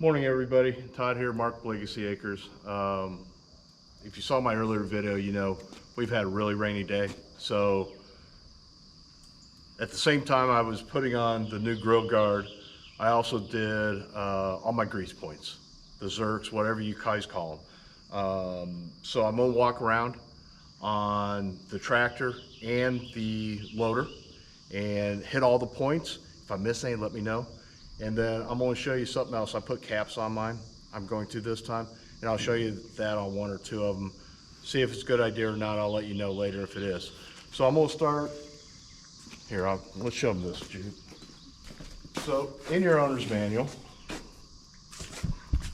Morning everybody, Todd here, Mark Legacy Acres. If you saw my earlier video, you know we've had a really rainy day. So at the same time I was putting on the new grill guard, I also did all my grease points, the Zerks, whatever you guys call them. So I'm gonna walk around on the tractor and the loader and hit all the points. If I miss any, let me know. And then I'm going to show you something else. I put caps on mine. I'm going to this time, and I'll show you that on one or two of them. See if it's a good idea or not. I'll let you know later if it is. So I'm going to start here. Let's show them this, Jude. So in your owner's manual,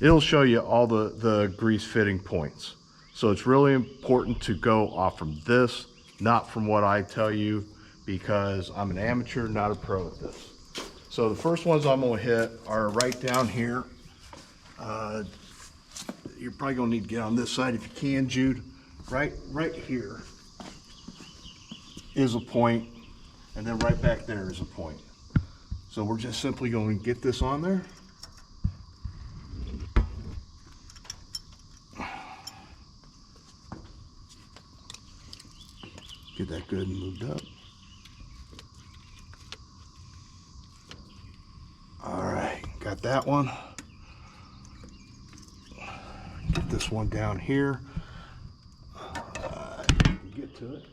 it'll show you all the grease fitting points. So it's really important to go off from this, not from what I tell you, because I'm an amateur, not a pro at this. So the first ones I'm going to hit are right down here. You're probably going to need to get on this side if you can, Jude. Right here is a point, and then right back there is a point. So we're just simply going to get this on there. Get that good and moved up. All right, got that one. Get this one down here. Get to it.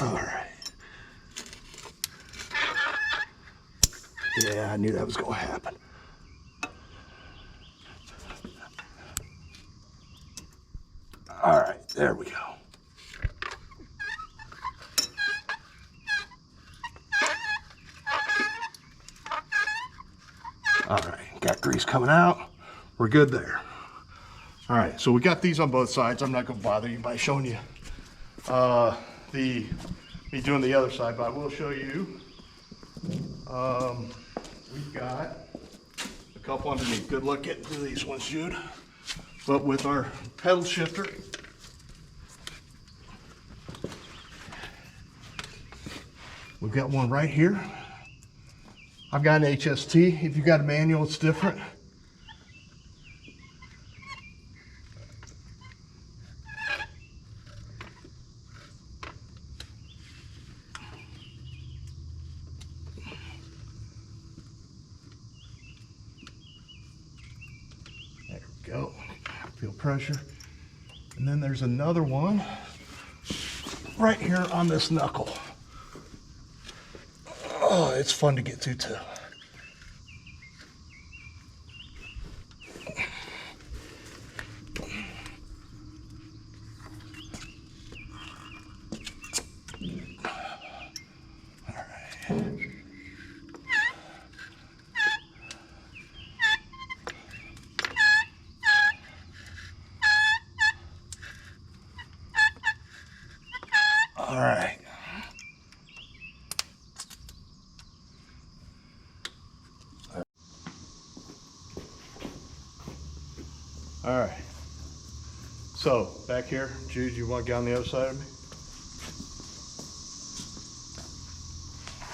All right. Yeah, I knew that was going to happen. All right, there we go. All right, got grease coming out. We're good there. All right, so we got these on both sides. I'm not going to bother you by showing you me doing the other side, but I will show you. We've got a couple underneath. Good luck getting to these ones, Jude. But with our pedal shifter, we've got one right here. I've got an HST. If you got a manual, it's different. There we go. Feel pressure. And then there's another one right here on this knuckle. Oh, it's fun to get to too. All right. All right. So back here, Jude, you want to get on the other side of me?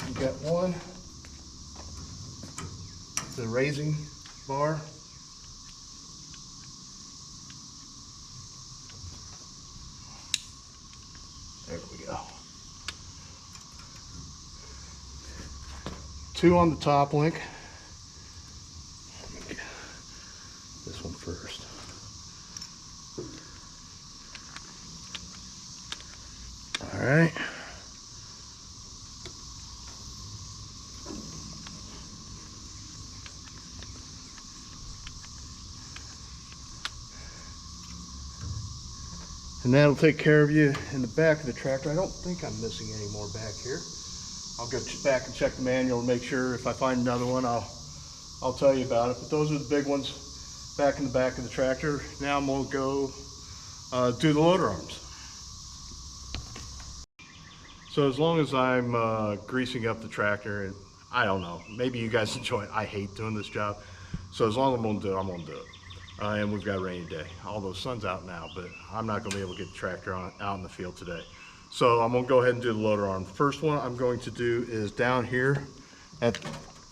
You got one. The raising bar. There we go. Two on the top link. This one first. All right. And that'll take care of you in the back of the tractor. I don't think I'm missing any more back here. I'll go back and check the manual and make sure. If I find another one, I'll tell you about it. But those are the big ones back in the back of the tractor. Now I'm gonna go do the loader arms. So as long as I'm greasing up the tractor, and I don't know, maybe you guys enjoy it. I hate doing this job. So as long as I'm gonna do it, I'm gonna do it. and we've got a rainy day. Although the sun's out now, but I'm not going to be able to get the tractor out in the field today. So I'm going to go ahead and do the loader arm. First one I'm going to do is down here at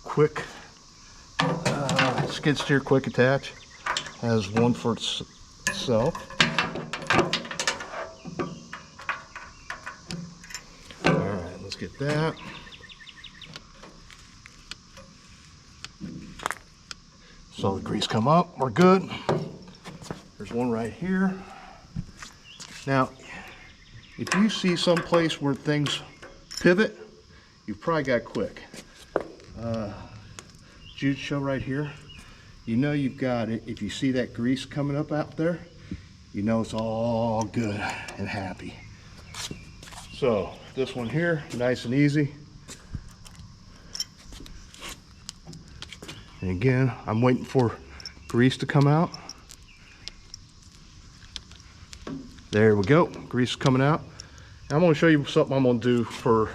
quick skid steer quick attach. Has one for itself. All right, let's get that. So the grease come up, we're good. There's one right here. Now, if you see some place where things pivot, you've probably got quick. Jude show right here. You know you've got it. If you see that grease coming up out there, you know it's all good and happy. So this one here, nice and easy. And again, I'm waiting for grease to come out. There we go, grease is coming out. And I'm gonna show you something I'm gonna do for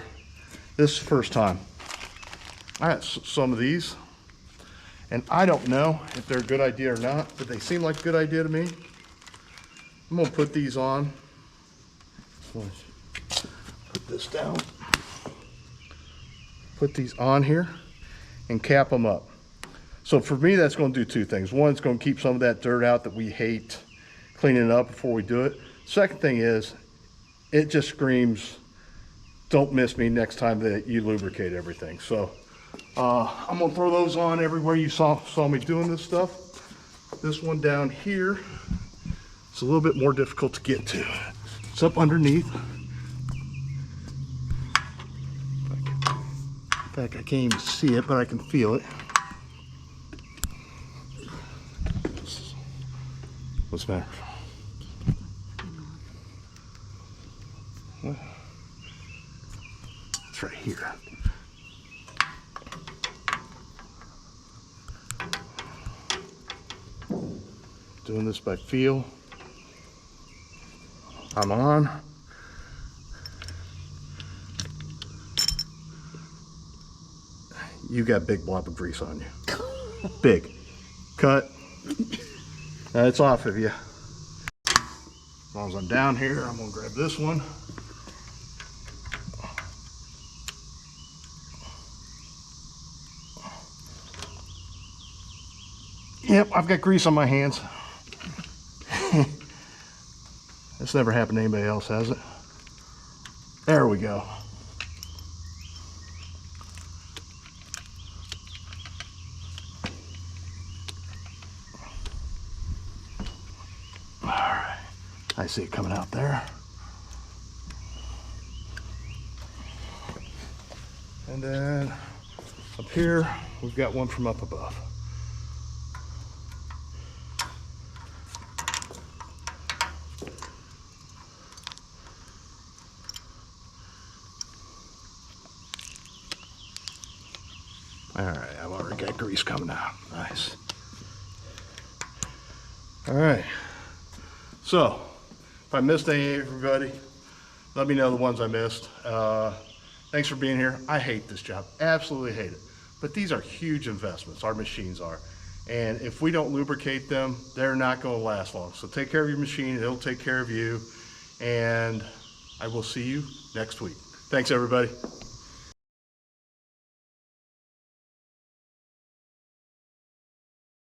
this first time. I got some of these, and I don't know if they're a good idea or not, but they seem like a good idea to me. I'm gonna put these on. Put this down. Put these on here and cap them up. So for me, that's going to do two things. One, it's going to keep some of that dirt out that we hate cleaning it up before we do it. Second thing is, it just screams, don't miss me next time that you lubricate everything. So I'm going to throw those on everywhere you saw me doing this stuff. This one down here, it's a little bit more difficult to get to. It's up underneath. In fact, I can't even see it, but I can feel it. What's the matter? What? It's right here. Doing this by feel. I'm on. You got a big blob of grease on you. Big. Cut. It's off of you. As long as I'm down here, I'm gonna grab this one. Yep, I've got grease on my hands. This never happened to anybody else, has it? There we go. I see it coming out there. And then up here, we've got one from up above. All right, I've already got grease coming out. Nice. All right. So, if I missed any, everybody, let me know the ones I missed. Thanks for being here. I hate this job, absolutely hate it. But these are huge investments, our machines are. And if we don't lubricate them, they're not gonna last long. So take care of your machine, it'll take care of you. And I will see you next week. Thanks, everybody.